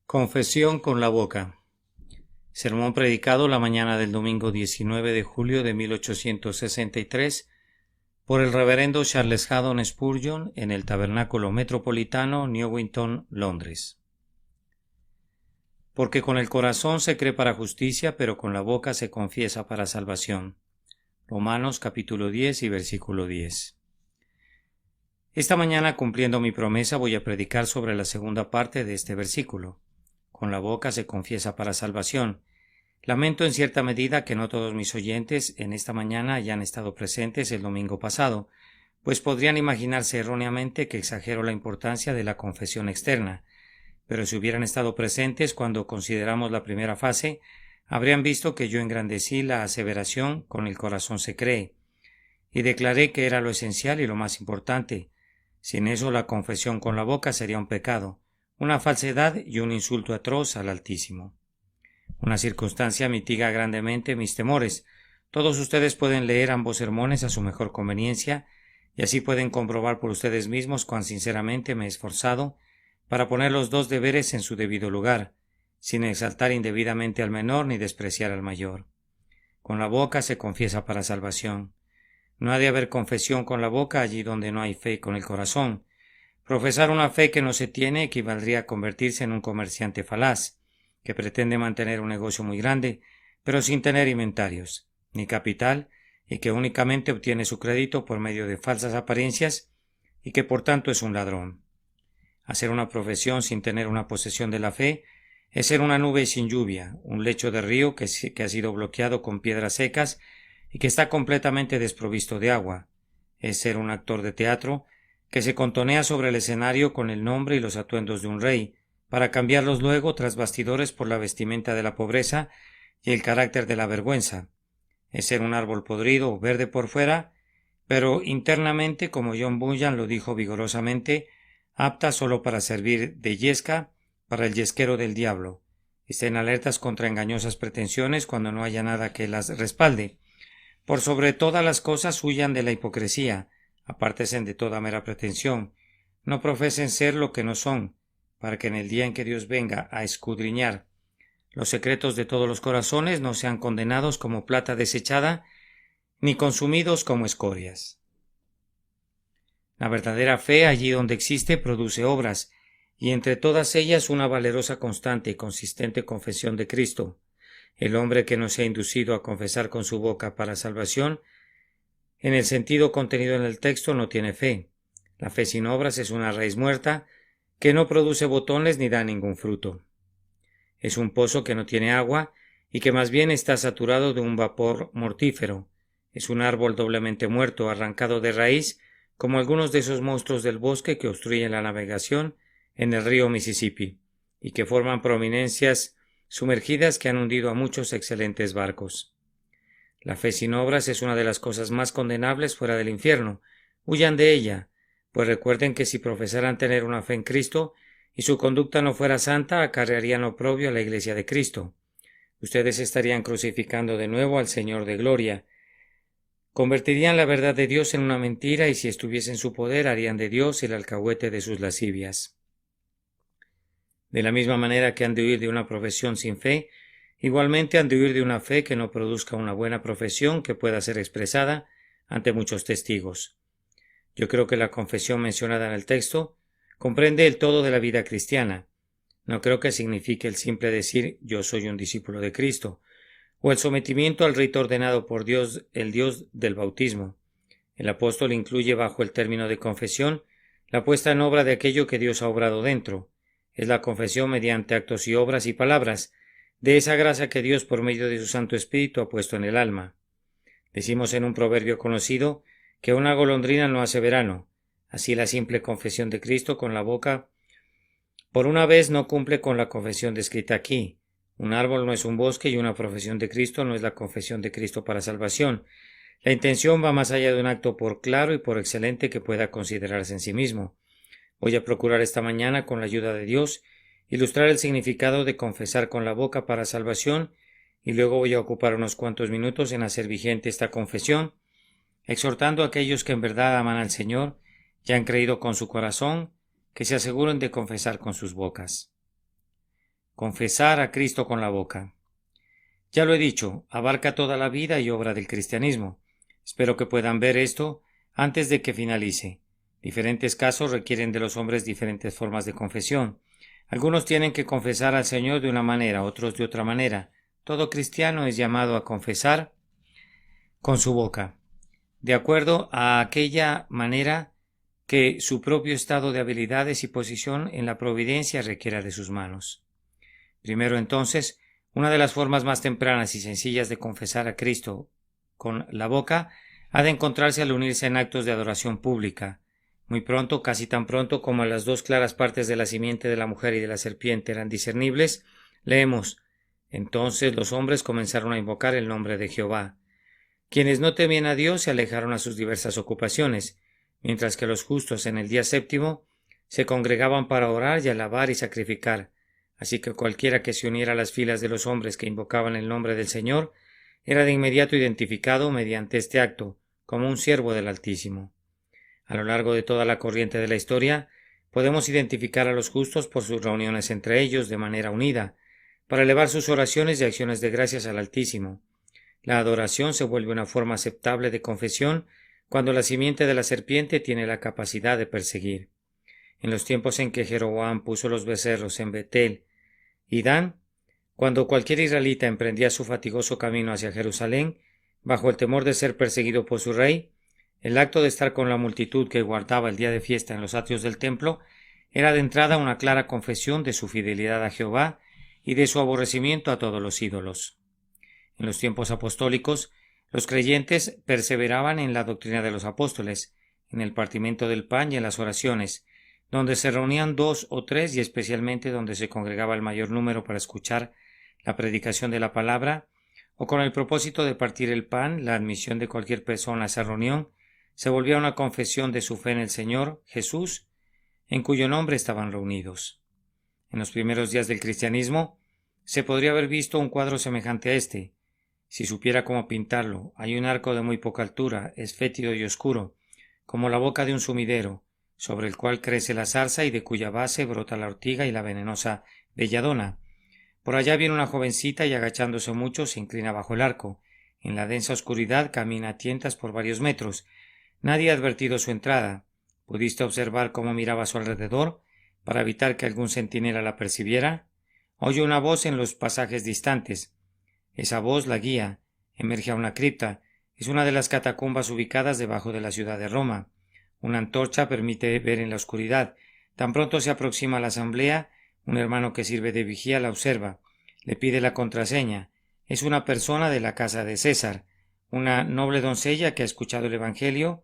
Confesión con la boca. Sermón predicado la mañana del domingo 19 de julio de 1863 por el reverendo Charles Haddon Spurgeon en el Tabernáculo Metropolitano, Newington, Londres. Porque con el corazón se cree para justicia, pero con la boca se confiesa para salvación. Romanos capítulo 10 y versículo 10. Esta mañana, cumpliendo mi promesa, voy a predicar sobre la segunda parte de este versículo. Con la boca se confiesa para salvación. Lamento en cierta medida que no todos mis oyentes en esta mañana hayan estado presentes el domingo pasado, pues podrían imaginarse erróneamente que exagero la importancia de la confesión externa, pero si hubieran estado presentes cuando consideramos la primera fase, habrían visto que yo engrandecí la aseveración con el corazón se cree, y declaré que era lo esencial y lo más importante. Sin eso la confesión con la boca sería un pecado, una falsedad y un insulto atroz al Altísimo. Una circunstancia mitiga grandemente mis temores. Todos ustedes pueden leer ambos sermones a su mejor conveniencia, y así pueden comprobar por ustedes mismos cuán sinceramente me he esforzado para poner los dos deberes en su debido lugar, sin exaltar indebidamente al menor ni despreciar al mayor. Con la boca se confiesa para salvación. No ha de haber confesión con la boca allí donde no hay fe con el corazón. Profesar una fe que no se tiene equivaldría a convertirse en un comerciante falaz, que pretende mantener un negocio muy grande, pero sin tener inventarios, ni capital, y que únicamente obtiene su crédito por medio de falsas apariencias, y que por tanto es un ladrón. Hacer una profesión sin tener una posesión de la fe es ser una nube sin lluvia, un lecho de río que ha sido bloqueado con piedras secas y que está completamente desprovisto de agua. Es ser un actor de teatro que se contonea sobre el escenario con el nombre y los atuendos de un rey, para cambiarlos luego tras bastidores por la vestimenta de la pobreza y el carácter de la vergüenza. Es ser un árbol podrido o verde por fuera, pero internamente, como John Bunyan lo dijo vigorosamente, apta solo para servir de yesca para el yesquero del diablo. Estén alertas contra engañosas pretensiones cuando no haya nada que las respalde. Por sobre todas las cosas huyan de la hipocresía, apártense de toda mera pretensión, no profesen ser lo que no son, para que en el día en que Dios venga a escudriñar los secretos de todos los corazones no sean condenados como plata desechada, ni consumidos como escorias. La verdadera fe, allí donde existe, produce obras, y entre todas ellas una valerosa, constante y consistente confesión de Cristo. El hombre que no sea inducido a confesar con su boca para salvación, en el sentido contenido en el texto, no tiene fe. La fe sin obras es una raíz muerta que no produce botones ni da ningún fruto. Es un pozo que no tiene agua y que más bien está saturado de un vapor mortífero. Es un árbol doblemente muerto, arrancado de raíz, como algunos de esos monstruos del bosque que obstruyen la navegación en el río Mississippi y que forman prominencias sumergidas que han hundido a muchos excelentes barcos. La fe sin obras es una de las cosas más condenables fuera del infierno. Huyan de ella, pues recuerden que si profesaran tener una fe en Cristo y su conducta no fuera santa, acarrearían oprobio a la Iglesia de Cristo. Ustedes estarían crucificando de nuevo al Señor de gloria. Convertirían la verdad de Dios en una mentira y si estuviese en su poder harían de Dios el alcahuete de sus lascivias. De la misma manera que han de huir de una profesión sin fe, igualmente han de huir de una fe que no produzca una buena profesión que pueda ser expresada ante muchos testigos. Yo creo que la confesión mencionada en el texto comprende el todo de la vida cristiana. No creo que signifique el simple decir yo soy un discípulo de Cristo, o el sometimiento al rito ordenado por Dios, el Dios del bautismo. El apóstol incluye bajo el término de confesión la puesta en obra de aquello que Dios ha obrado dentro. Es la confesión mediante actos y obras y palabras de esa gracia que Dios por medio de su Santo Espíritu ha puesto en el alma. Decimos en un proverbio conocido que una golondrina no hace verano. Así la simple confesión de Cristo con la boca por una vez no cumple con la confesión descrita aquí. Un árbol no es un bosque y una profesión de Cristo no es la confesión de Cristo para salvación. La intención va más allá de un acto por claro y por excelente que pueda considerarse en sí mismo. Voy a procurar esta mañana, con la ayuda de Dios, ilustrar el significado de confesar con la boca para salvación y luego voy a ocupar unos cuantos minutos en hacer vigente esta confesión, exhortando a aquellos que en verdad aman al Señor y han creído con su corazón, que se aseguren de confesar con sus bocas. Confesar a Cristo con la boca. Ya lo he dicho, abarca toda la vida y obra del cristianismo. Espero que puedan ver esto antes de que finalice. Diferentes casos requieren de los hombres diferentes formas de confesión. Algunos tienen que confesar al Señor de una manera, otros de otra manera. Todo cristiano es llamado a confesar con su boca, de acuerdo a aquella manera que su propio estado de habilidades y posición en la providencia requiera de sus manos. Primero, entonces, una de las formas más tempranas y sencillas de confesar a Cristo con la boca ha de encontrarse al unirse en actos de adoración pública. Muy pronto, casi tan pronto como las dos claras partes de la simiente de la mujer y de la serpiente eran discernibles, leemos: entonces los hombres comenzaron a invocar el nombre de Jehová. Quienes no temían a Dios se alejaron a sus diversas ocupaciones, mientras que los justos en el día séptimo se congregaban para orar y alabar y sacrificar. Así que cualquiera que se uniera a las filas de los hombres que invocaban el nombre del Señor era de inmediato identificado mediante este acto como un siervo del Altísimo. A lo largo de toda la corriente de la historia, podemos identificar a los justos por sus reuniones entre ellos de manera unida, para elevar sus oraciones y acciones de gracias al Altísimo. La adoración se vuelve una forma aceptable de confesión cuando la simiente de la serpiente tiene la capacidad de perseguir. En los tiempos en que Jeroboam puso los becerros en Betel y Dan, cuando cualquier israelita emprendía su fatigoso camino hacia Jerusalén, bajo el temor de ser perseguido por su rey, el acto de estar con la multitud que guardaba el día de fiesta en los atrios del templo era de entrada una clara confesión de su fidelidad a Jehová y de su aborrecimiento a todos los ídolos. En los tiempos apostólicos, los creyentes perseveraban en la doctrina de los apóstoles, en el partimiento del pan y en las oraciones, donde se reunían 2 o 3 y especialmente donde se congregaba el mayor número para escuchar la predicación de la palabra, o con el propósito de partir el pan, la admisión de cualquier persona a esa reunión se volvía una confesión de su fe en el Señor Jesús, en cuyo nombre estaban reunidos. En los primeros días del cristianismo se podría haber visto un cuadro semejante a este. Si supiera cómo pintarlo, hay un arco de muy poca altura, es fétido y oscuro, como la boca de un sumidero, sobre el cual crece la zarza y de cuya base brota la ortiga y la venenosa belladona. Por allá viene una jovencita y agachándose mucho se inclina bajo el arco. En la densa oscuridad camina a tientas por varios metros. Nadie ha advertido su entrada. ¿Pudiste observar cómo miraba a su alrededor para evitar que algún centinela la percibiera? Oye una voz en los pasajes distantes. Esa voz la guía. Emerge a una cripta. Es una de las catacumbas ubicadas debajo de la ciudad de Roma. Una antorcha permite ver en la oscuridad. Tan pronto se aproxima a la asamblea, un hermano que sirve de vigía la observa. Le pide la contraseña. Es una persona de la casa de César, una noble doncella que ha escuchado el Evangelio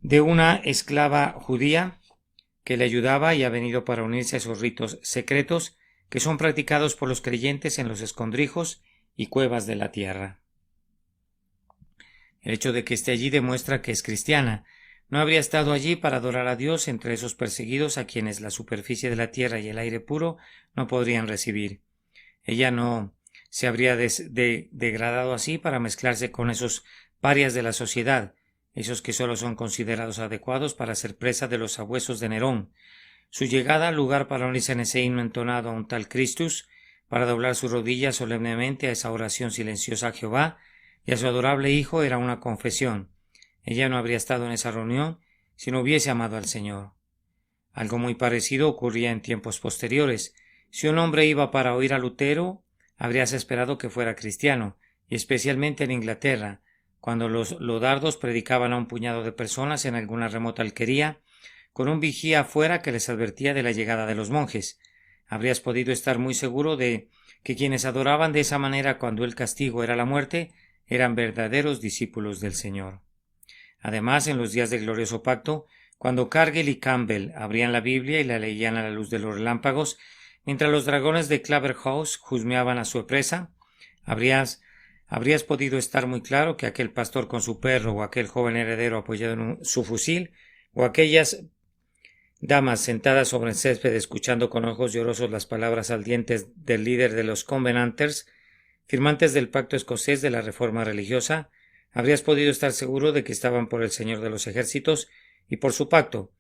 de una esclava judía que le ayudaba y ha venido para unirse a esos ritos secretos que son practicados por los creyentes en los escondrijos y cuevas de la tierra. El hecho de que esté allí demuestra que es cristiana. No habría estado allí para adorar a Dios entre esos perseguidos a quienes la superficie de la tierra y el aire puro no podrían recibir. Ella no se habría degradado así para mezclarse con esos parias de la sociedad, esos que solo son considerados adecuados para ser presa de los sabuesos de Nerón. Su llegada al lugar para unirse en ese himno entonado a un tal Christus, para doblar sus rodillas solemnemente a esa oración silenciosa a Jehová y a su adorable Hijo, era una confesión. Ella no habría estado en esa reunión si no hubiese amado al Señor. Algo muy parecido ocurría en tiempos posteriores. Si un hombre iba para oír a Lutero, habrías esperado que fuera cristiano, y especialmente en Inglaterra, cuando los lodardos predicaban a un puñado de personas en alguna remota alquería, con un vigía afuera que les advertía de la llegada de los monjes. Habrías podido estar muy seguro de que quienes adoraban de esa manera cuando el castigo era la muerte, eran verdaderos discípulos del Señor. Además, en los días del glorioso pacto, cuando Cargill y Campbell abrían la Biblia y la leían a la luz de los relámpagos, mientras los dragones de Claverhouse husmeaban a su presa, habrías podido estar muy claro que aquel pastor con su perro o aquel joven heredero apoyado en su fusil o aquellas damas sentadas sobre el césped escuchando con ojos llorosos las palabras ardientes del líder de los Covenanters, firmantes del pacto escocés de la reforma religiosa, habrías podido estar seguro de que estaban por el Señor de los ejércitos y por su pacto,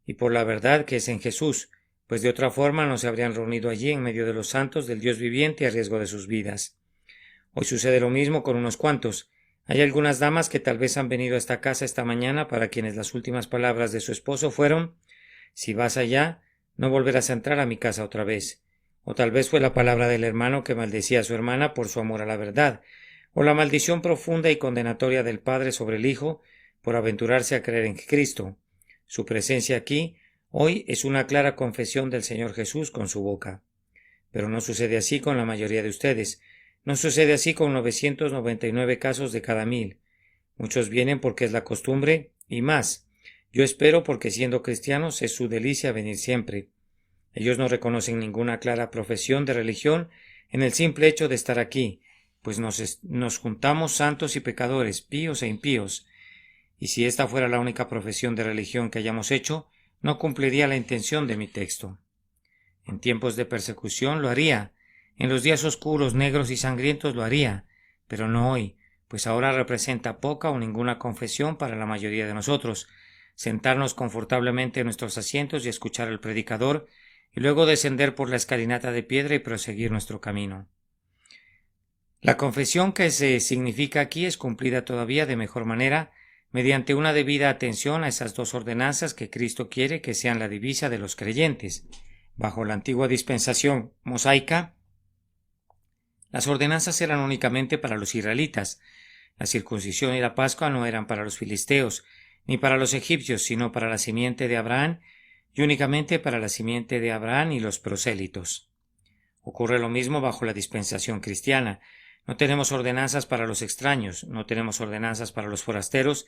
y por la verdad que es en Jesús, pues de otra forma no se habrían reunido allí en medio de los santos del Dios viviente a riesgo de sus vidas. Hoy sucede lo mismo con unos cuantos. Hay algunas damas que tal vez han venido a esta casa esta mañana para quienes las últimas palabras de su esposo fueron: si vas allá, no volverás a entrar a mi casa otra vez. O tal vez fue la palabra del hermano que maldecía a su hermana por su amor a la verdad, o la maldición profunda y condenatoria del padre sobre el hijo por aventurarse a creer en Cristo. Su presencia aquí hoy es una clara confesión del Señor Jesús con su boca. Pero no sucede así con la mayoría de ustedes. No sucede así con 999 casos de cada 1000. Muchos vienen porque es la costumbre, y más. Yo espero porque siendo cristianos es su delicia venir siempre. Ellos no reconocen ninguna clara profesión de religión en el simple hecho de estar aquí, pues nos juntamos santos y pecadores, píos e impíos. Y si esta fuera la única profesión de religión que hayamos hecho, no cumpliría la intención de mi texto. En tiempos de persecución lo haría, en los días oscuros, negros y sangrientos lo haría, pero no hoy, pues ahora representa poca o ninguna confesión para la mayoría de nosotros, sentarnos confortablemente en nuestros asientos y escuchar al predicador, y luego descender por la escalinata de piedra y proseguir nuestro camino. La confesión que se significa aquí es cumplida todavía de mejor manera mediante una debida atención a esas dos ordenanzas que Cristo quiere que sean la divisa de los creyentes. Bajo la antigua dispensación mosaica, las ordenanzas eran únicamente para los israelitas. La circuncisión y la Pascua no eran para los filisteos, ni para los egipcios, sino para la simiente de Abraham, y únicamente para la simiente de Abraham y los prosélitos. Ocurre lo mismo bajo la dispensación cristiana. No tenemos ordenanzas para los extraños, no tenemos ordenanzas para los forasteros,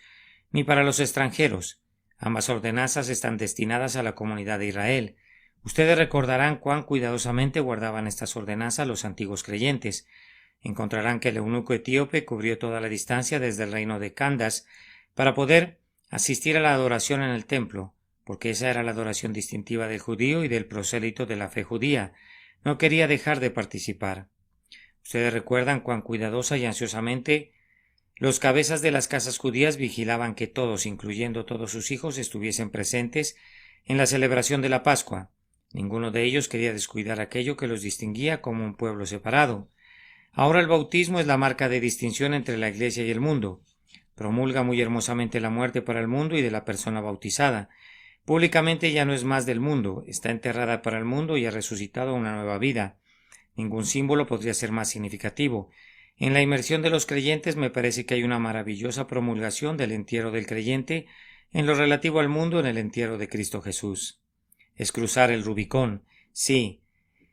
ni para los extranjeros. Ambas ordenanzas están destinadas a la comunidad de Israel. Ustedes recordarán cuán cuidadosamente guardaban estas ordenanzas los antiguos creyentes. Encontrarán que el eunuco etíope cubrió toda la distancia desde el reino de Candas para poder asistir a la adoración en el templo, porque esa era la adoración distintiva del judío y del prosélito de la fe judía. No quería dejar de participar. Ustedes recuerdan cuán cuidadosa y ansiosamente los cabezas de las casas judías vigilaban que todos, incluyendo todos sus hijos, estuviesen presentes en la celebración de la Pascua. Ninguno de ellos quería descuidar aquello que los distinguía como un pueblo separado. Ahora el bautismo es la marca de distinción entre la Iglesia y el mundo. Promulga muy hermosamente la muerte para el mundo y de la persona bautizada. Públicamente ya no es más del mundo, está enterrada para el mundo y ha resucitado a una nueva vida. Ningún símbolo podría ser más significativo. En la inmersión de los creyentes me parece que hay una maravillosa promulgación del entierro del creyente en lo relativo al mundo en el entierro de Cristo Jesús. Es cruzar el Rubicón. Sí,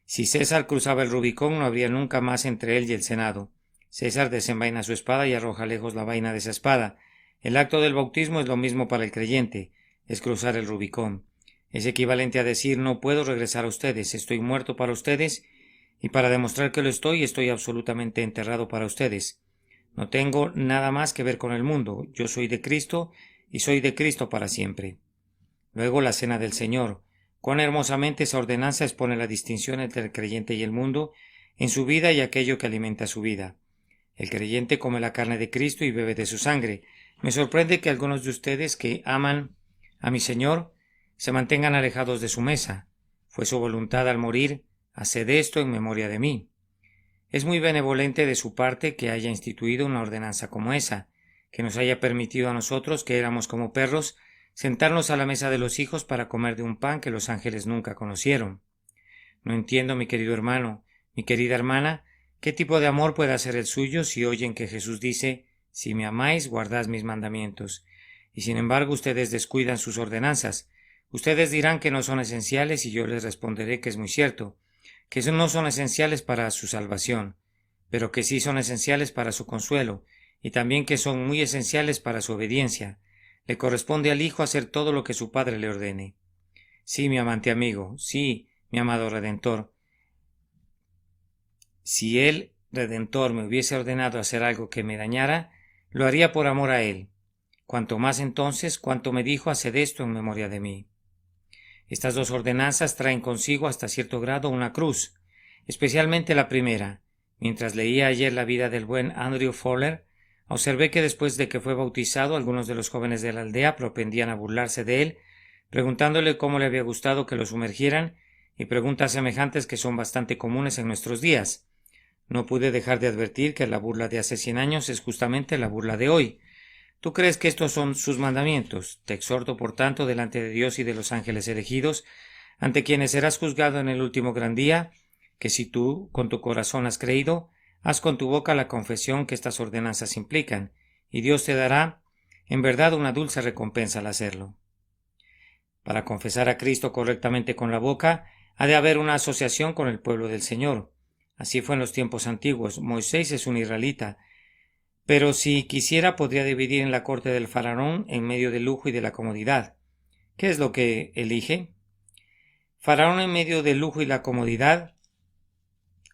si César cruzaba el Rubicón no habría nunca más entre él y el Senado. César desenvaina su espada y arroja lejos la vaina de esa espada. El acto del bautismo es lo mismo para el creyente. Es cruzar el Rubicón. Es equivalente a decir: no puedo regresar a ustedes, estoy muerto para ustedes, y para demostrar que lo estoy absolutamente enterrado para ustedes. No tengo nada más que ver con el mundo, yo soy de Cristo y soy de Cristo para siempre. Luego la cena del Señor. Cuán hermosamente esa ordenanza expone la distinción entre el creyente y el mundo en su vida y aquello que alimenta su vida. El creyente come la carne de Cristo y bebe de su sangre. Me sorprende que algunos de ustedes que aman a mi Señor se mantengan alejados de su mesa. Fue su voluntad al morir: haced esto en memoria de mí. Es muy benevolente de su parte que haya instituido una ordenanza como esa, que nos haya permitido a nosotros, que éramos como perros, sentarnos a la mesa de los hijos para comer de un pan que los ángeles nunca conocieron. No entiendo, mi querido hermano, mi querida hermana, qué tipo de amor puede ser el suyo si oyen que Jesús dice: si me amáis, guardad mis mandamientos, y sin embargo ustedes descuidan sus ordenanzas. Ustedes dirán que no son esenciales y yo les responderé que es muy cierto, que no son esenciales para su salvación, pero que sí son esenciales para su consuelo, y también que son muy esenciales para su obediencia. Le corresponde al Hijo hacer todo lo que su Padre le ordene. Sí, mi amante amigo, sí, mi amado Redentor. Si el Redentor me hubiese ordenado hacer algo que me dañara, lo haría por amor a Él. Cuanto más entonces, cuanto me dijo: haced esto en memoria de mí. Estas dos ordenanzas traen consigo hasta cierto grado una cruz, especialmente la primera. Mientras leía ayer la vida del buen Andrew Fowler, observé que después de que fue bautizado, algunos de los jóvenes de la aldea propendían a burlarse de él, preguntándole cómo le había gustado que lo sumergieran y preguntas semejantes que son bastante comunes en nuestros días. No pude dejar de advertir que la burla de hace 100 años es justamente la burla de hoy. ¿Tú crees que estos son sus mandamientos? Te exhorto, por tanto, delante de Dios y de los ángeles elegidos, ante quienes serás juzgado en el último gran día, que si tú con tu corazón has creído, haz con tu boca la confesión que estas ordenanzas implican, y Dios te dará, en verdad, una dulce recompensa al hacerlo. Para confesar a Cristo correctamente con la boca, ha de haber una asociación con el pueblo del Señor. Así fue en los tiempos antiguos. Moisés es un israelita, pero si quisiera podría dividir en la corte del faraón en medio del lujo y de la comodidad. ¿Qué es lo que elige? Faraón en medio del lujo y la comodidad.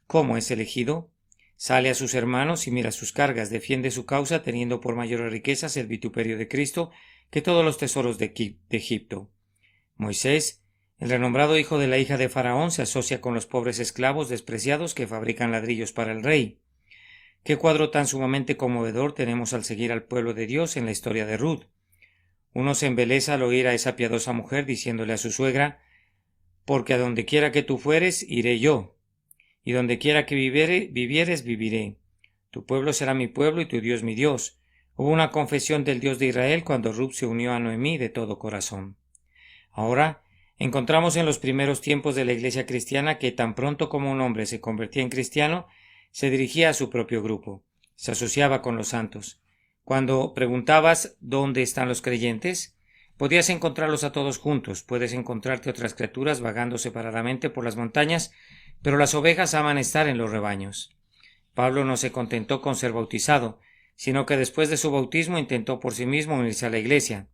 ¿Cómo es elegido? Sale a sus hermanos y mira sus cargas, defiende su causa teniendo por mayores riquezas el vituperio de Cristo que todos los tesoros de Egipto. Moisés, el renombrado hijo de la hija de Faraón, se asocia con los pobres esclavos despreciados que fabrican ladrillos para el rey. Qué cuadro tan sumamente conmovedor tenemos al seguir al pueblo de Dios en la historia de Ruth. Uno se embeleza al oír a esa piadosa mujer diciéndole a su suegra: porque a donde quiera que tú fueres, iré yo, y donde quiera que vivieres, viviré. Tu pueblo será mi pueblo y tu Dios mi Dios. Hubo una confesión del Dios de Israel cuando Ruth se unió a Noemí de todo corazón. Ahora encontramos en los primeros tiempos de la Iglesia cristiana que tan pronto como un hombre se convertía en cristiano, se dirigía a su propio grupo, se asociaba con los santos. Cuando preguntabas ¿dónde están los creyentes?, podías encontrarlos a todos juntos. Puedes encontrarte otras criaturas vagando separadamente por las montañas, pero las ovejas aman estar en los rebaños. Pablo no se contentó con ser bautizado, sino que después de su bautismo intentó por sí mismo unirse a la Iglesia.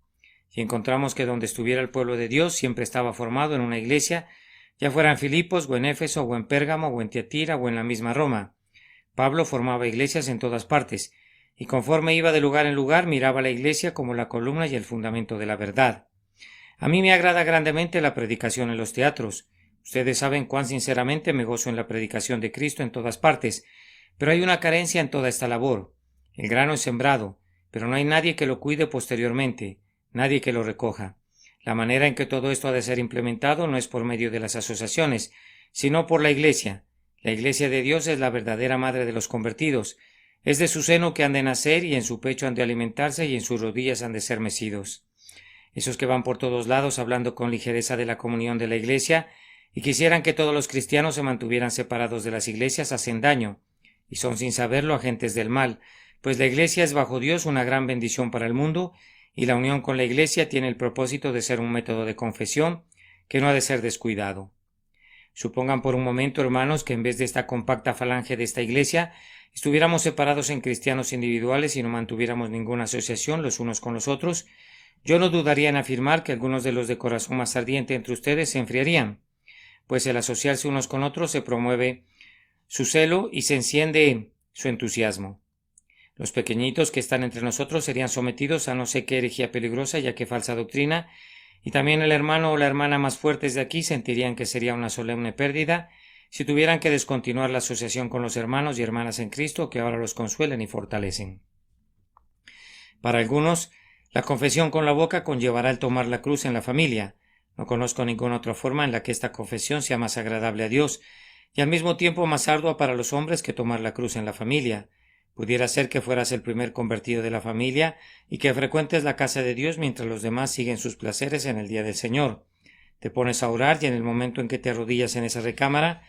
Y encontramos que donde estuviera el pueblo de Dios siempre estaba formado en una iglesia, ya fuera en Filipos, o en Éfeso, o en Pérgamo, o en Tiatira, o en la misma Roma. Pablo formaba iglesias en todas partes, y conforme iba de lugar en lugar miraba la iglesia como la columna y el fundamento de la verdad. A mí me agrada grandemente la predicación en los teatros. Ustedes saben cuán sinceramente me gozo en la predicación de Cristo en todas partes, pero hay una carencia en toda esta labor. El grano es sembrado, pero no hay nadie que lo cuide posteriormente, nadie que lo recoja. La manera en que todo esto ha de ser implementado no es por medio de las asociaciones, sino por la Iglesia. La Iglesia de Dios es la verdadera madre de los convertidos. Es de su seno que han de nacer, y en su pecho han de alimentarse, y en sus rodillas han de ser mecidos. Esos que van por todos lados hablando con ligereza de la comunión de la Iglesia y quisieran que todos los cristianos se mantuvieran separados de las iglesias hacen daño, y son sin saberlo agentes del mal, pues la Iglesia es bajo Dios una gran bendición para el mundo, y la unión con la Iglesia tiene el propósito de ser un método de confesión que no ha de ser descuidado. Supongan por un momento, hermanos, que en vez de esta compacta falange de esta Iglesia, estuviéramos separados en cristianos individuales y no mantuviéramos ninguna asociación los unos con los otros. Yo no dudaría en afirmar que algunos de los de corazón más ardiente entre ustedes se enfriarían, pues el asociarse unos con otros se promueve su celo y se enciende su entusiasmo. Los pequeñitos que están entre nosotros serían sometidos a no sé qué herejía peligrosa, ya que falsa doctrina, y también el hermano o la hermana más fuertes de aquí sentirían que sería una solemne pérdida si tuvieran que descontinuar la asociación con los hermanos y hermanas en Cristo que ahora los consuelan y fortalecen. Para algunos, la confesión con la boca conllevará el tomar la cruz en la familia. No conozco ninguna otra forma en la que esta confesión sea más agradable a Dios y al mismo tiempo más ardua para los hombres que tomar la cruz en la familia. Pudiera ser que fueras el primer convertido de la familia y que frecuentes la casa de Dios mientras los demás siguen sus placeres en el día del Señor. Te pones a orar y en el momento en que te arrodillas en esa recámara,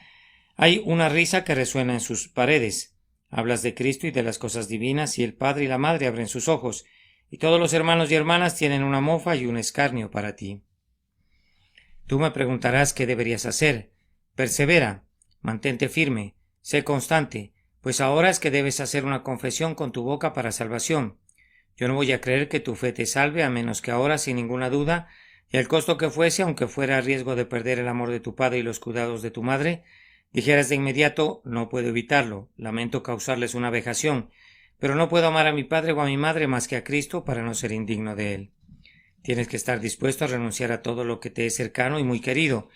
hay una risa que resuena en sus paredes. Hablas de Cristo y de las cosas divinas y el Padre y la Madre abren sus ojos, y todos los hermanos y hermanas tienen una mofa y un escarnio para ti. Tú me preguntarás qué deberías hacer. Persevera, mantente firme, sé constante, pues ahora es que debes hacer una confesión con tu boca para salvación. Yo no voy a creer que tu fe te salve a menos que ahora, sin ninguna duda, y al costo que fuese, aunque fuera a riesgo de perder el amor de tu padre y los cuidados de tu madre, dijeras de inmediato: no puedo evitarlo, lamento causarles una vejación, pero no puedo amar a mi padre o a mi madre más que a Cristo para no ser indigno de él. Tienes que estar dispuesto a renunciar a todo lo que te es cercano y muy querido.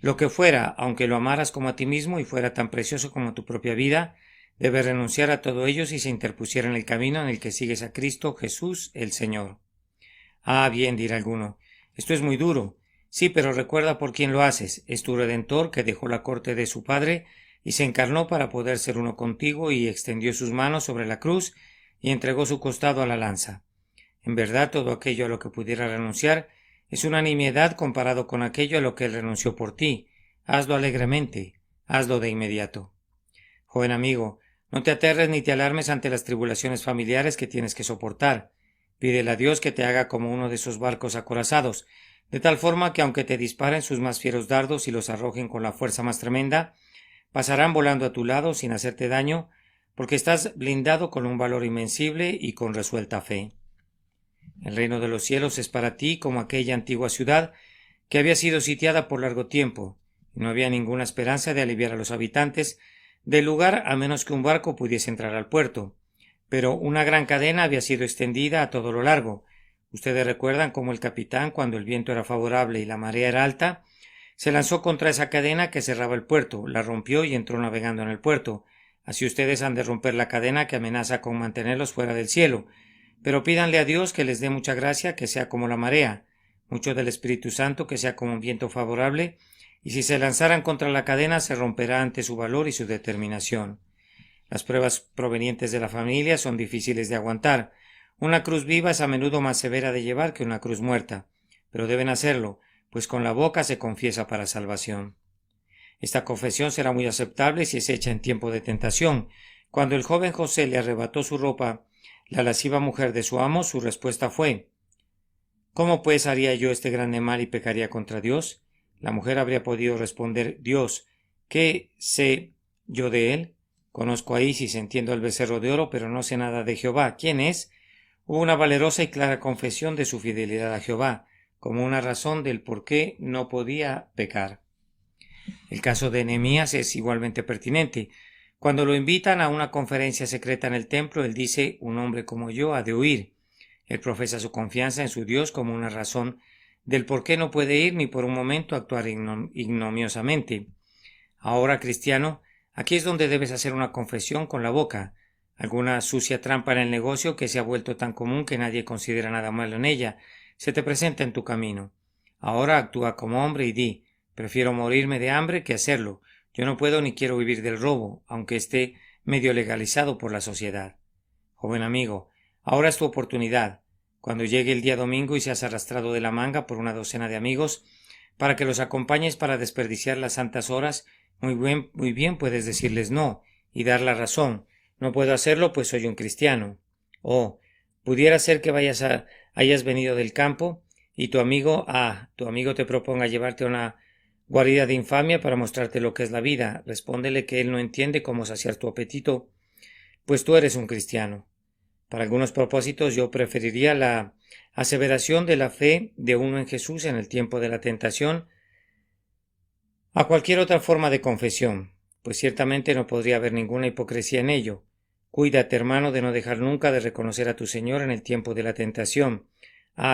Lo que fuera, aunque lo amaras como a ti mismo y fuera tan precioso como tu propia vida, debes renunciar a todo ello si se interpusiera en el camino en el que sigues a Cristo Jesús el Señor. Ah, bien, dirá alguno, esto es muy duro. Sí, pero recuerda por quién lo haces. Es tu Redentor que dejó la corte de su Padre y se encarnó para poder ser uno contigo y extendió sus manos sobre la cruz y entregó su costado a la lanza. En verdad, todo aquello a lo que pudiera renunciar es una nimiedad comparado con aquello a lo que él renunció por ti. Hazlo alegremente, hazlo de inmediato. Joven amigo, no te aterres ni te alarmes ante las tribulaciones familiares que tienes que soportar. Pídele a Dios que te haga como uno de esos barcos acorazados, de tal forma que aunque te disparen sus más fieros dardos y los arrojen con la fuerza más tremenda, pasarán volando a tu lado sin hacerte daño, porque estás blindado con un valor invencible y con resuelta fe. El reino de los cielos es para ti como aquella antigua ciudad que había sido sitiada por largo tiempo, y no había ninguna esperanza de aliviar a los habitantes del lugar a menos que un barco pudiese entrar al puerto. Pero una gran cadena había sido extendida a todo lo largo. Ustedes recuerdan cómo el capitán, cuando el viento era favorable y la marea era alta, se lanzó contra esa cadena que cerraba el puerto, la rompió y entró navegando en el puerto. Así ustedes han de romper la cadena que amenaza con mantenerlos fuera del cielo. Pero pídanle a Dios que les dé mucha gracia, que sea como la marea, mucho del Espíritu Santo, que sea como un viento favorable, y si se lanzaran contra la cadena se romperá ante su valor y su determinación. Las pruebas provenientes de la familia son difíciles de aguantar. Una cruz viva es a menudo más severa de llevar que una cruz muerta, pero deben hacerlo, pues con la boca se confiesa para salvación. Esta confesión será muy aceptable si es hecha en tiempo de tentación. Cuando el joven José le arrebató su ropa la lasciva mujer de su amo, su respuesta fue: ¿Cómo pues haría yo este grande mal y pecaría contra Dios? La mujer habría podido responder: Dios, ¿qué sé yo de él? Conozco a Isis, entiendo el becerro de oro, pero no sé nada de Jehová. ¿Quién es? Hubo una valerosa y clara confesión de su fidelidad a Jehová, como una razón del por qué no podía pecar. El caso de Nehemías es igualmente pertinente. Cuando lo invitan a una conferencia secreta en el templo, él dice: un hombre como yo ha de huir. Él profesa su confianza en su Dios como una razón del por qué no puede ir ni por un momento actuar ignominiosamente. Ahora, cristiano, aquí es donde debes hacer una confesión con la boca. Alguna sucia trampa en el negocio que se ha vuelto tan común que nadie considera nada malo en ella se te presenta en tu camino. Ahora actúa como hombre y di: prefiero morirme de hambre que hacerlo. Yo no puedo ni quiero vivir del robo, aunque esté medio legalizado por la sociedad. Joven amigo, ahora es tu oportunidad. Cuando llegue el día domingo y seas arrastrado de la manga por una docena de amigos para que los acompañes para desperdiciar las santas horas, muy bien puedes decirles no y dar la razón. No puedo hacerlo, pues soy un cristiano. Oh, pudiera ser que hayas venido del campo y tu amigo te proponga llevarte a una guarida de infamia para mostrarte lo que es la vida. Respóndele que él no entiende cómo saciar tu apetito, pues tú eres un cristiano. Para algunos propósitos yo preferiría la aseveración de la fe de uno en Jesús en el tiempo de la tentación a cualquier otra forma de confesión, pues ciertamente no podría haber ninguna hipocresía en ello. Cuídate, hermano, de no dejar nunca de reconocer a tu Señor en el tiempo de la tentación.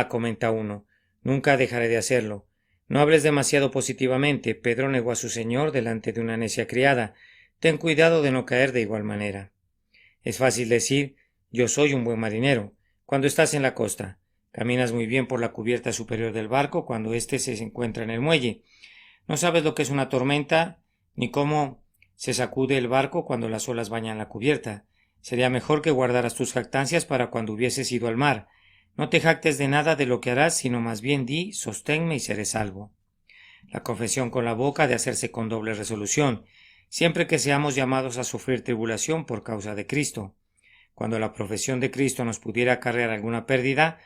Comenta uno, nunca dejaré de hacerlo. No hables demasiado positivamente. Pedro negó a su Señor delante de una necia criada. Ten cuidado de no caer de igual manera. Es fácil decir: yo soy un buen marinero, cuando estás en la costa. Caminas muy bien por la cubierta superior del barco cuando éste se encuentra en el muelle. No sabes lo que es una tormenta, ni cómo se sacude el barco cuando las olas bañan la cubierta. Sería mejor que guardaras tus jactancias para cuando hubieses ido al mar. No te jactes de nada de lo que harás, sino más bien di: sosténme y seré salvo. La confesión con la boca ha de hacerse con doble resolución, siempre que seamos llamados a sufrir tribulación por causa de Cristo. Cuando la profesión de Cristo nos pudiera acarrear alguna pérdida,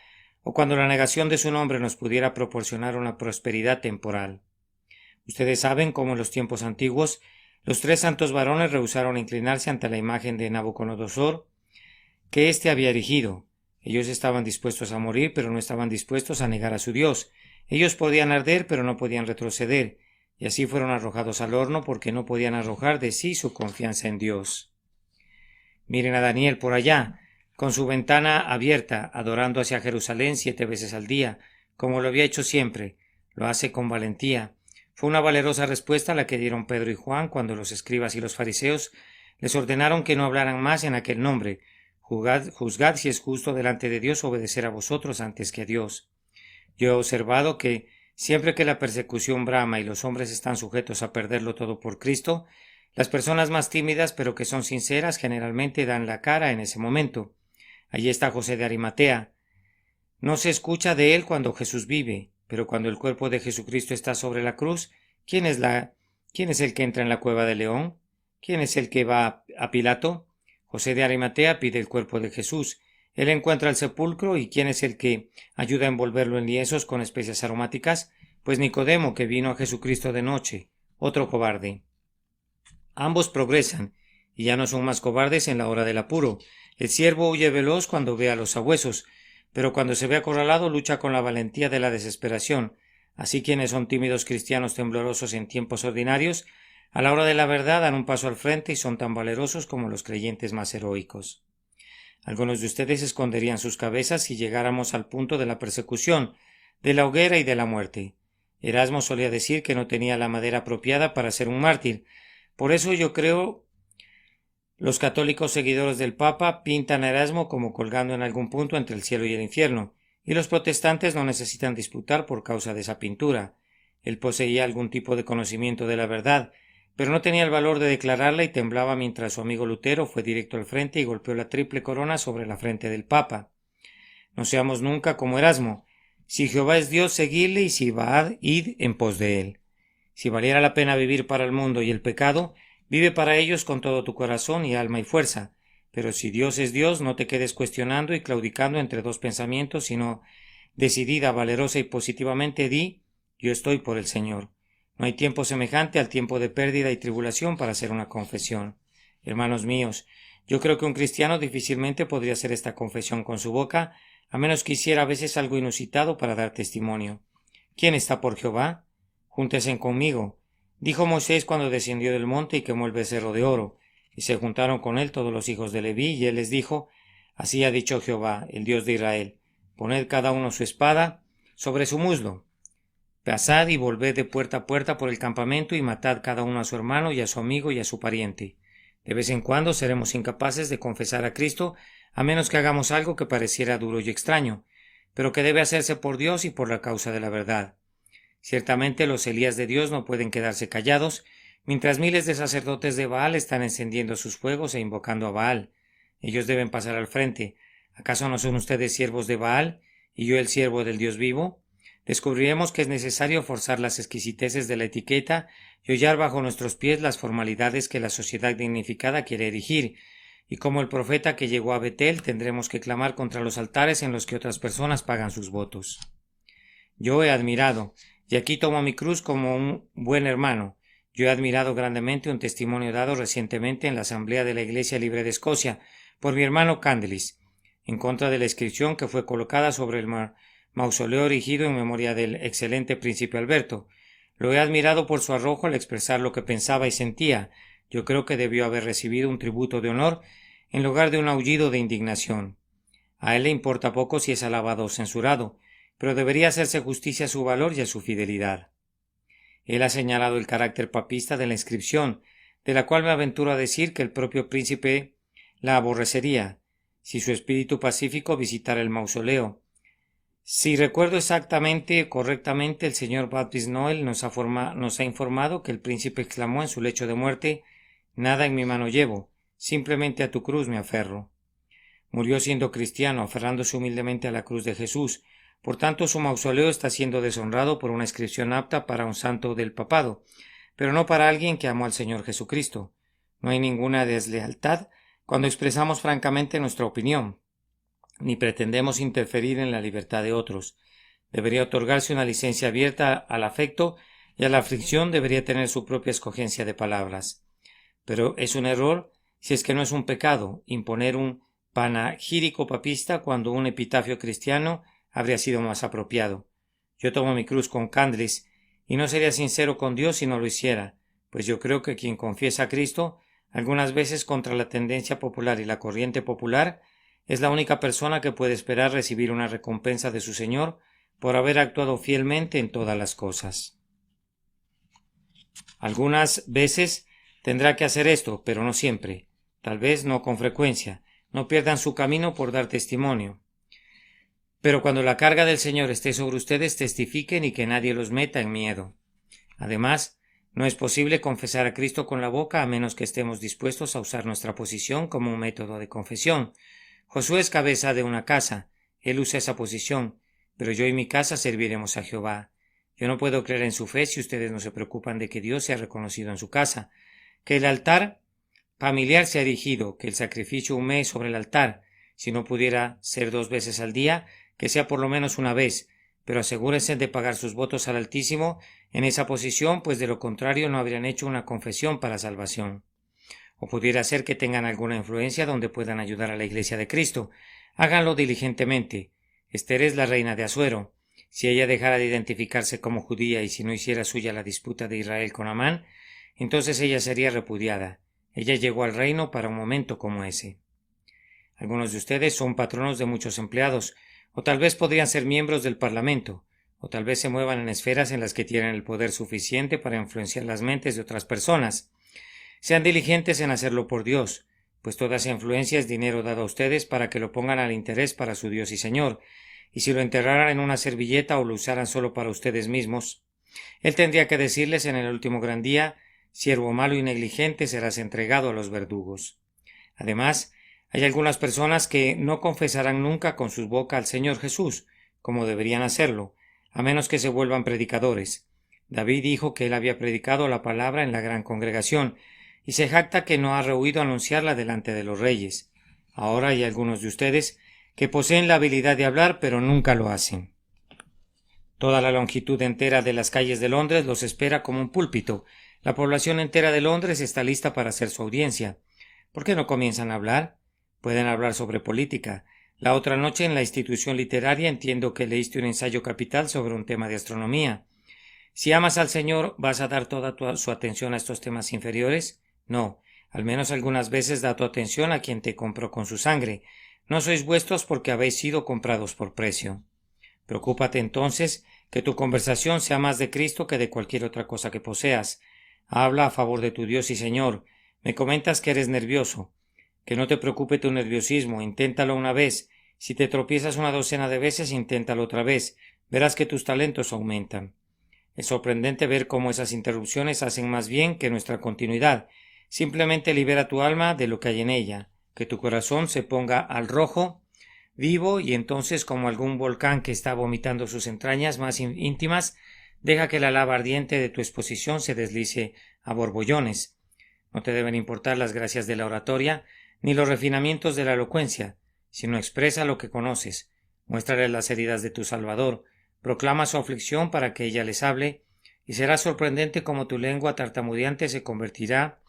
o cuando la negación de su nombre nos pudiera proporcionar una prosperidad temporal. Ustedes saben cómo en los tiempos antiguos los 3 santos varones rehusaron inclinarse ante la imagen de Nabucodonosor que éste había erigido. Ellos estaban dispuestos a morir, pero no estaban dispuestos a negar a su Dios. Ellos podían arder, pero no podían retroceder, y así fueron arrojados al horno porque no podían arrojar de sí su confianza en Dios. Miren a Daniel por allá, con su ventana abierta, adorando hacia Jerusalén 7 veces al día, como lo había hecho siempre. Lo hace con valentía. Fue una valerosa respuesta la que dieron Pedro y Juan cuando los escribas y los fariseos les ordenaron que no hablaran más en aquel nombre. Juzgad si es justo delante de Dios obedecer a vosotros antes que a Dios. Yo he observado que Siempre que la persecución brama y los hombres están sujetos a perderlo todo por Cristo, las personas más tímidas pero que son sinceras generalmente dan la cara en ese momento. Allí está José de Arimatea. No se escucha de él cuando Jesús vive, pero cuando el cuerpo de Jesucristo está sobre la cruz, ¿quién es el que entra en la cueva de León? ¿Quién es el que va a Pilato? José de Arimatea pide el cuerpo de Jesús. Él encuentra el sepulcro, ¿y quién es el que ayuda a envolverlo en lienzos con especias aromáticas? Pues Nicodemo, que vino a Jesucristo de noche, otro cobarde. Ambos progresan, y ya no son más cobardes en la hora del apuro. El ciervo huye veloz cuando ve a los sabuesos, pero cuando se ve acorralado lucha con la valentía de la desesperación. Así quienes son tímidos cristianos temblorosos en tiempos ordinarios, a la hora de la verdad dan un paso al frente y son tan valerosos como los creyentes más heroicos. Algunos de ustedes esconderían sus cabezas si llegáramos al punto de la persecución, de la hoguera y de la muerte. Erasmo solía decir que no tenía la madera apropiada para ser un mártir. Por eso yo creo los católicos seguidores del Papa pintan a Erasmo como colgando en algún punto entre el cielo y el infierno, y los protestantes no necesitan disputar por causa de esa pintura. Él poseía algún tipo de conocimiento de la verdad, pero no tenía el valor de declararla y temblaba mientras su amigo Lutero fue directo al frente y golpeó la triple corona sobre la frente del Papa. No seamos nunca como Erasmo. Si Jehová es Dios, seguidle, y si va, id en pos de él. Si valiera la pena vivir para el mundo y el pecado, vive para ellos con todo tu corazón y alma y fuerza. Pero si Dios es Dios, no te quedes cuestionando y claudicando entre dos pensamientos, sino decidida, valerosa y positivamente di: yo estoy por el Señor. No hay tiempo semejante al tiempo de pérdida y tribulación para hacer una confesión. Hermanos míos, yo creo que un cristiano difícilmente podría hacer esta confesión con su boca, a menos que hiciera a veces algo inusitado para dar testimonio. ¿Quién está por Jehová? Júntense conmigo, dijo Moisés cuando descendió del monte y quemó el becerro de oro, y se juntaron con él todos los hijos de Leví, y él les dijo: así ha dicho Jehová, el Dios de Israel, poned cada uno su espada sobre su muslo, pasad y volved de puerta a puerta por el campamento, y matad cada uno a su hermano y a su amigo y a su pariente. De vez en cuando seremos incapaces de confesar a Cristo, a menos que hagamos algo que pareciera duro y extraño, pero que debe hacerse por Dios y por la causa de la verdad. Ciertamente los Elías de Dios no pueden quedarse callados, mientras miles de sacerdotes de Baal están encendiendo sus fuegos e invocando a Baal. Ellos deben pasar al frente. ¿Acaso no son ustedes siervos de Baal, y yo el siervo del Dios vivo? Descubriremos que es necesario forzar las exquisiteces de la etiqueta y hollar bajo nuestros pies las formalidades que la sociedad dignificada quiere erigir, y como el profeta que llegó a Betel tendremos que clamar contra los altares en los que otras personas pagan sus votos. Yo he admirado, y aquí tomo mi cruz como un buen hermano, yo he admirado grandemente un testimonio dado recientemente en la Asamblea de la Iglesia Libre de Escocia por mi hermano Candelis, en contra de la inscripción que fue colocada sobre el mausoleo erigido en memoria del excelente príncipe Alberto. Lo he admirado por su arrojo al expresar lo que pensaba y sentía. Yo creo que debió haber recibido un tributo de honor en lugar de un aullido de indignación. A él le importa poco si es alabado o censurado, pero debería hacerse justicia a su valor y a su fidelidad. Él ha señalado el carácter papista de la inscripción, de la cual me aventuro a decir que el propio príncipe la aborrecería, si su espíritu pacífico visitara el mausoleo. Si recuerdo correctamente, el señor Baptist Noel nos ha informado que el príncipe exclamó en su lecho de muerte: nada en mi mano llevo, simplemente a tu cruz me aferro. Murió siendo cristiano, aferrándose humildemente a la cruz de Jesús. Por tanto, su mausoleo está siendo deshonrado por una inscripción apta para un santo del papado, pero no para alguien que amó al Señor Jesucristo. No hay ninguna deslealtad cuando expresamos francamente nuestra opinión, ni pretendemos interferir en la libertad de otros. Debería otorgarse una licencia abierta al afecto, y a la aflicción debería tener su propia escogencia de palabras. Pero es un error, si es que no es un pecado, imponer un panegírico papista cuando un epitafio cristiano habría sido más apropiado. Yo tomo mi cruz con Candelis, y no sería sincero con Dios si no lo hiciera, pues yo creo que quien confiesa a Cristo, algunas veces contra la tendencia popular y la corriente popular, es la única persona que puede esperar recibir una recompensa de su Señor por haber actuado fielmente en todas las cosas. Algunas veces tendrá que hacer esto, pero no siempre, tal vez no con frecuencia. No pierdan su camino por dar testimonio. Pero cuando la carga del Señor esté sobre ustedes, testifiquen y que nadie los meta en miedo. Además, no es posible confesar a Cristo con la boca a menos que estemos dispuestos a usar nuestra posición como un método de confesión. Josué es cabeza de una casa. Él usa esa posición. Pero yo y mi casa serviremos a Jehová. Yo no puedo creer en su fe si ustedes no se preocupan de que Dios sea reconocido en su casa. Que el altar familiar sea erigido, que el sacrificio humee sobre el altar. Si no pudiera ser 2 veces al día, que sea por lo menos una vez, pero asegúrense de pagar sus votos al Altísimo en esa posición, pues de lo contrario no habrían hecho una confesión para salvación. O pudiera ser que tengan alguna influencia donde puedan ayudar a la Iglesia de Cristo. Háganlo diligentemente. Esther es la reina de Asuero. Si ella dejara de identificarse como judía y si no hiciera suya la disputa de Israel con Amán, entonces ella sería repudiada. Ella llegó al reino para un momento como ese. Algunos de ustedes son patronos de muchos empleados, o tal vez podrían ser miembros del Parlamento, o tal vez se muevan en esferas en las que tienen el poder suficiente para influenciar las mentes de otras personas. Sean diligentes en hacerlo por Dios, pues toda esa influencia es dinero dado a ustedes para que lo pongan al interés para su Dios y Señor, y si lo enterraran en una servilleta o lo usaran solo para ustedes mismos, Él tendría que decirles en el último gran día: siervo malo y negligente, serás entregado a los verdugos. Además, hay algunas personas que no confesarán nunca con sus bocas al Señor Jesús, como deberían hacerlo, a menos que se vuelvan predicadores. David dijo que él había predicado la palabra en la gran congregación, y se jacta que no ha rehuido anunciarla delante de los reyes. Ahora hay algunos de ustedes que poseen la habilidad de hablar, pero nunca lo hacen. Toda la longitud entera de las calles de Londres los espera como un púlpito. La población entera de Londres está lista para hacer su audiencia. ¿Por qué no comienzan a hablar? Pueden hablar sobre política. La otra noche en la institución literaria entiendo que leíste un ensayo capital sobre un tema de astronomía. Si amas al Señor, ¿vas a dar toda su atención a estos temas inferiores? No. Al menos algunas veces da tu atención a quien te compró con su sangre. No sois vuestros porque habéis sido comprados por precio. Preocúpate entonces que tu conversación sea más de Cristo que de cualquier otra cosa que poseas. Habla a favor de tu Dios y Señor. Me comentas que eres nervioso. Que no te preocupe tu nerviosismo. Inténtalo una vez. Si te tropiezas una docena de veces, inténtalo otra vez. Verás que tus talentos aumentan. Es sorprendente ver cómo esas interrupciones hacen más bien que nuestra continuidad. Simplemente libera tu alma de lo que hay en ella. Que tu corazón se ponga al rojo vivo, y entonces, como algún volcán que está vomitando sus entrañas más íntimas, deja que la lava ardiente de tu exposición se deslice a borbollones. No te deben importar las gracias de la oratoria, ni los refinamientos de la elocuencia, sino expresa lo que conoces, muéstrale las heridas de tu Salvador, proclama su aflicción para que ella les hable, y será sorprendente cómo tu lengua tartamudeante se convertirá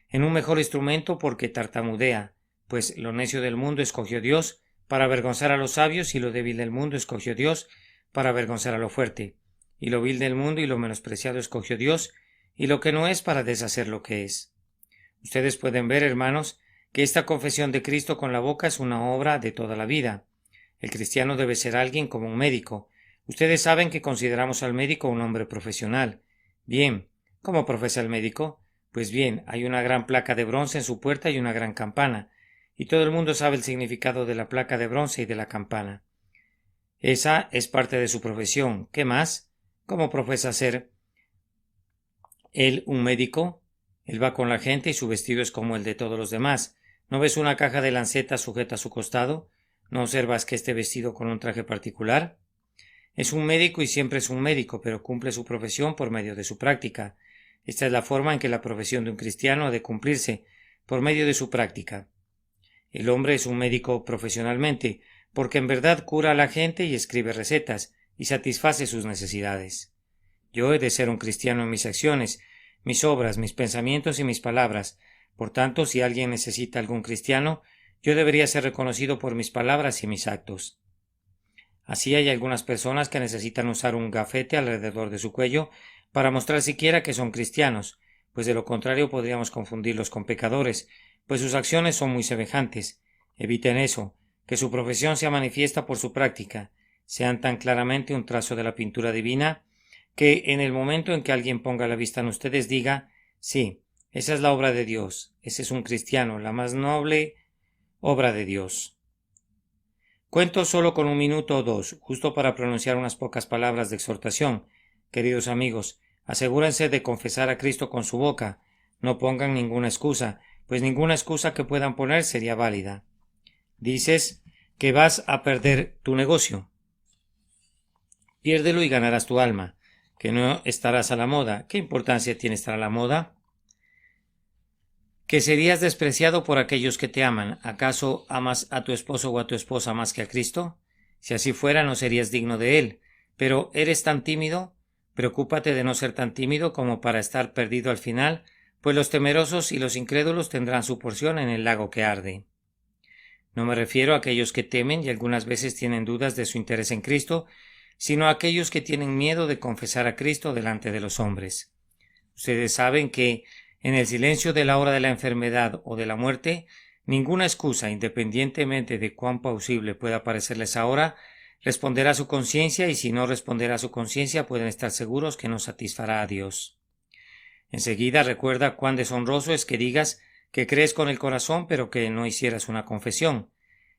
en un mejor instrumento porque tartamudea, pues lo necio del mundo escogió Dios para avergonzar a los sabios, y lo débil del mundo escogió Dios para avergonzar a lo fuerte, y lo vil del mundo y lo menospreciado escogió Dios, y lo que no es para deshacer lo que es. Ustedes pueden ver, hermanos, que esta confesión de Cristo con la boca es una obra de toda la vida. El cristiano debe ser alguien como un médico. Ustedes saben que consideramos al médico un hombre profesional. Bien, ¿cómo profesa el médico? Pues bien, hay una gran placa de bronce en su puerta y una gran campana, y todo el mundo sabe el significado de la placa de bronce y de la campana. Esa es parte de su profesión. ¿Qué más? ¿Cómo profesa ser él un médico? Él va con la gente y su vestido es como el de todos los demás. ¿No ves una caja de lancetas sujeta a su costado? ¿No observas que esté vestido con un traje particular? Es un médico y siempre es un médico, pero cumple su profesión por medio de su práctica. Esta es la forma en que la profesión de un cristiano ha de cumplirse, por medio de su práctica. El hombre es un médico profesionalmente, porque en verdad cura a la gente y escribe recetas, y satisface sus necesidades. Yo he de ser un cristiano en mis acciones, mis obras, mis pensamientos y mis palabras. Por tanto, si alguien necesita algún cristiano, yo debería ser reconocido por mis palabras y mis actos. Así hay algunas personas que necesitan usar un gafete alrededor de su cuello para mostrar siquiera que son cristianos, pues de lo contrario podríamos confundirlos con pecadores, pues sus acciones son muy semejantes. Eviten eso, que su profesión sea manifiesta por su práctica, sean tan claramente un trazo de la pintura divina, que en el momento en que alguien ponga la vista en ustedes diga: sí, esa es la obra de Dios, ese es un cristiano, la más noble obra de Dios. Cuento solo con 1 minuto o 2, justo para pronunciar unas pocas palabras de exhortación. Queridos amigos, asegúrense de confesar a Cristo con su boca. No pongan ninguna excusa, pues ninguna excusa que puedan poner sería válida. Dices que vas a perder tu negocio. Piérdelo y ganarás tu alma, que no estarás a la moda. ¿Qué importancia tiene estar a la moda? Que serías despreciado por aquellos que te aman. ¿Acaso amas a tu esposo o a tu esposa más que a Cristo? Si así fuera, no serías digno de él. Pero ¿eres tan tímido? Preocúpate de no ser tan tímido como para estar perdido al final, pues los temerosos y los incrédulos tendrán su porción en el lago que arde. No me refiero a aquellos que temen y algunas veces tienen dudas de su interés en Cristo, sino a aquellos que tienen miedo de confesar a Cristo delante de los hombres. Ustedes saben que en el silencio de la hora de la enfermedad o de la muerte, ninguna excusa, independientemente de cuán plausible pueda parecerles ahora, responderá a su conciencia, y si no responderá a su conciencia pueden estar seguros que no satisfará a Dios. Enseguida recuerda cuán deshonroso es que digas que crees con el corazón pero que no hicieras una confesión.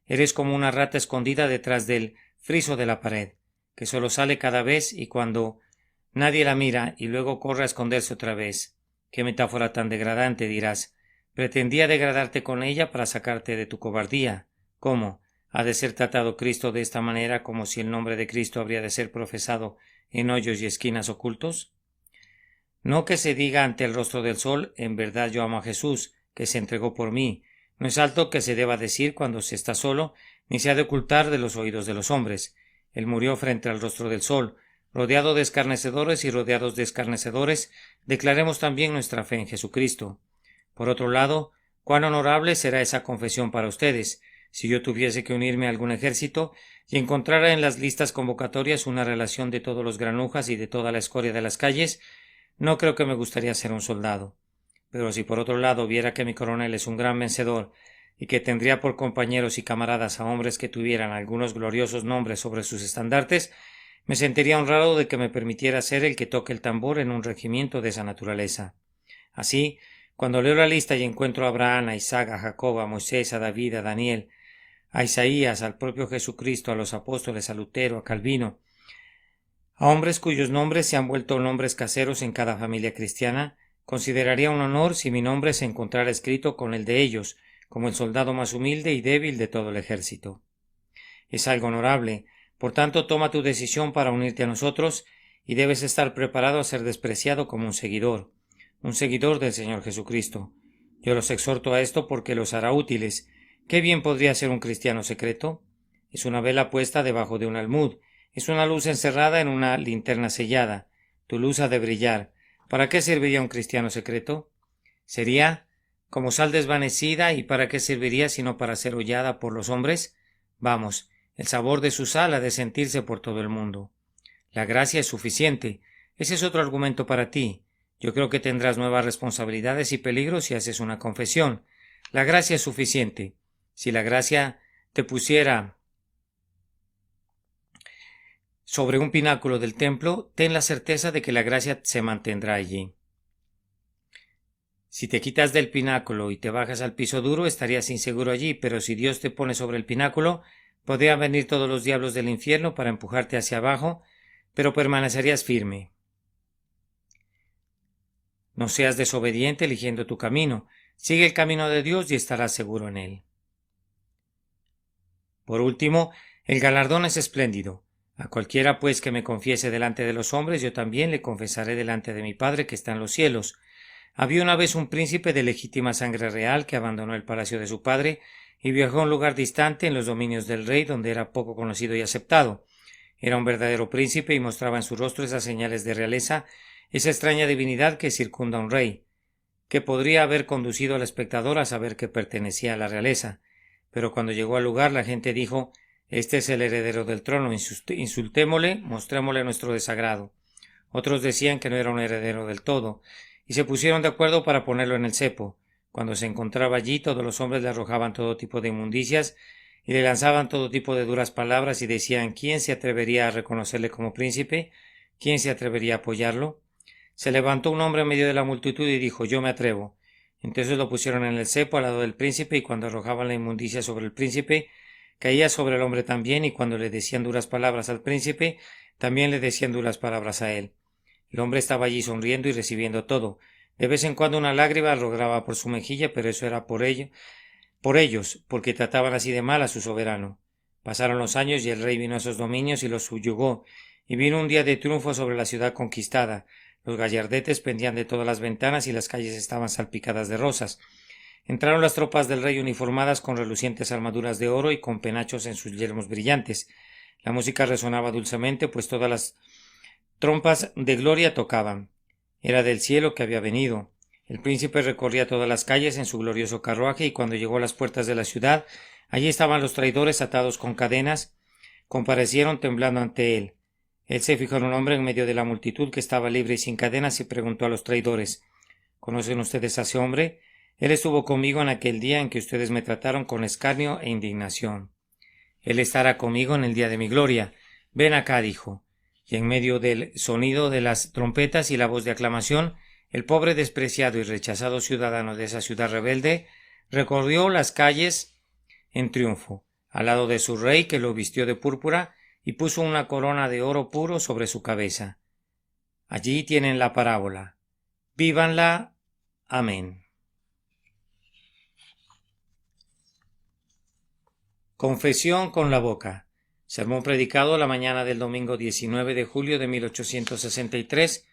Eres como una rata escondida detrás del friso de la pared, que solo sale cada vez y cuando nadie la mira y luego corre a esconderse otra vez. Qué metáfora tan degradante, dirás. Pretendía degradarte con ella para sacarte de tu cobardía. ¿Cómo? ¿Ha de ser tratado Cristo de esta manera, como si el nombre de Cristo habría de ser profesado en hoyos y esquinas ocultos? No que se diga ante el rostro del sol, en verdad yo amo a Jesús, que se entregó por mí. No es alto que se deba decir cuando se está solo, ni se ha de ocultar de los oídos de los hombres. Él murió frente al rostro del sol. Rodeado de escarnecedores y rodeados de escarnecedores, declaremos también nuestra fe en Jesucristo. Por otro lado, cuán honorable será esa confesión para ustedes, si yo tuviese que unirme a algún ejército y encontrara en las listas convocatorias una relación de todos los granujas y de toda la escoria de las calles. No creo que me gustaría ser un soldado. Pero si por otro lado viera que mi coronel es un gran vencedor y que tendría por compañeros y camaradas a hombres que tuvieran algunos gloriosos nombres sobre sus estandartes, me sentiría honrado de que me permitiera ser el que toque el tambor en un regimiento de esa naturaleza. Así, cuando leo la lista y encuentro a Abraham, a Isaac, a Jacob, a Moisés, a David, a Daniel, a Isaías, al propio Jesucristo, a los apóstoles, a Lutero, a Calvino, a hombres cuyos nombres se han vuelto nombres caseros en cada familia cristiana, consideraría un honor si mi nombre se encontrara escrito con el de ellos, como el soldado más humilde y débil de todo el ejército. Es algo honorable. Por tanto, toma tu decisión para unirte a nosotros y debes estar preparado a ser despreciado como un seguidor del Señor Jesucristo. Yo los exhorto a esto porque los hará útiles. ¿Qué bien podría ser un cristiano secreto? Es una vela puesta debajo de un almud, es una luz encerrada en una linterna sellada. Tu luz ha de brillar. ¿Para qué serviría un cristiano secreto? ¿Sería como sal desvanecida, y para qué serviría sino para ser hollada por los hombres? Vamos, el sabor de su sal ha de sentirse por todo el mundo. La gracia es suficiente. Ese es otro argumento para ti. Yo creo que tendrás nuevas responsabilidades y peligros si haces una confesión. La gracia es suficiente. Si la gracia te pusiera sobre un pináculo del templo, ten la certeza de que la gracia se mantendrá allí. Si te quitas del pináculo y te bajas al piso duro, estarías inseguro allí, pero si Dios te pone sobre el pináculo, podrían venir todos los diablos del infierno para empujarte hacia abajo, pero permanecerías firme. No seas desobediente eligiendo tu camino. Sigue el camino de Dios y estarás seguro en él. Por último, el galardón es espléndido. A cualquiera, pues, que me confiese delante de los hombres, yo también le confesaré delante de mi Padre que está en los cielos. Había una vez un príncipe de legítima sangre real que abandonó el palacio de su padre y viajó a un lugar distante en los dominios del rey, donde era poco conocido y aceptado. Era un verdadero príncipe y mostraba en su rostro esas señales de realeza, esa extraña divinidad que circunda a un rey, que podría haber conducido al espectador a saber que pertenecía a la realeza. Pero cuando llegó al lugar, la gente dijo: «Este es el heredero del trono, insultémosle, mostrémosle nuestro desagrado». Otros decían que no era un heredero del todo, y se pusieron de acuerdo para ponerlo en el cepo. Cuando se encontraba allí, todos los hombres le arrojaban todo tipo de inmundicias y le lanzaban todo tipo de duras palabras y decían: ¿quién se atrevería a reconocerle como príncipe? ¿Quién se atrevería a apoyarlo? Se levantó un hombre en medio de la multitud y dijo: «Yo me atrevo». Entonces lo pusieron en el cepo al lado del príncipe, y cuando arrojaban la inmundicia sobre el príncipe, caía sobre el hombre también, y cuando le decían duras palabras al príncipe, también le decían duras palabras a él. El hombre estaba allí sonriendo y recibiendo todo. De vez en cuando una lágrima rodaba por su mejilla, pero eso era por ellos, porque trataban así de mal a su soberano. Pasaron los años y el rey vino a esos dominios y los subyugó, y vino un día de triunfo sobre la ciudad conquistada. Los gallardetes pendían de todas las ventanas y las calles estaban salpicadas de rosas. Entraron las tropas del rey uniformadas con relucientes armaduras de oro y con penachos en sus yelmos brillantes. La música resonaba dulcemente, pues todas las trompas de gloria tocaban. Era del cielo que había venido. El príncipe recorría todas las calles en su glorioso carruaje, y cuando llegó a las puertas de la ciudad, allí estaban los traidores atados con cadenas, comparecieron temblando ante él. Él se fijó en un hombre en medio de la multitud que estaba libre y sin cadenas y preguntó a los traidores: ¿Conocen ustedes a ese hombre? Él estuvo conmigo en aquel día en que ustedes me trataron con escarnio e indignación. Él estará conmigo en el día de mi gloria. Ven acá, dijo. Y en medio del sonido de las trompetas y la voz de aclamación, el pobre despreciado y rechazado ciudadano de esa ciudad rebelde recorrió las calles en triunfo, al lado de su rey, que lo vistió de púrpura y puso una corona de oro puro sobre su cabeza. Allí tienen la parábola. Vívanla. Amén. Confesión con la boca. Sermón predicado la mañana del domingo 19 de julio de 1863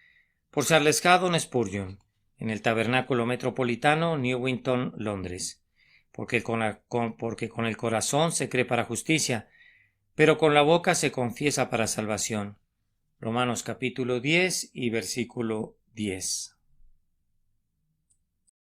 por Charles Haddon Spurgeon en el Tabernáculo Metropolitano, Newington, Londres. Porque con el corazón se cree para justicia, pero con la boca se confiesa para salvación. Romanos capítulo 10 y versículo 10.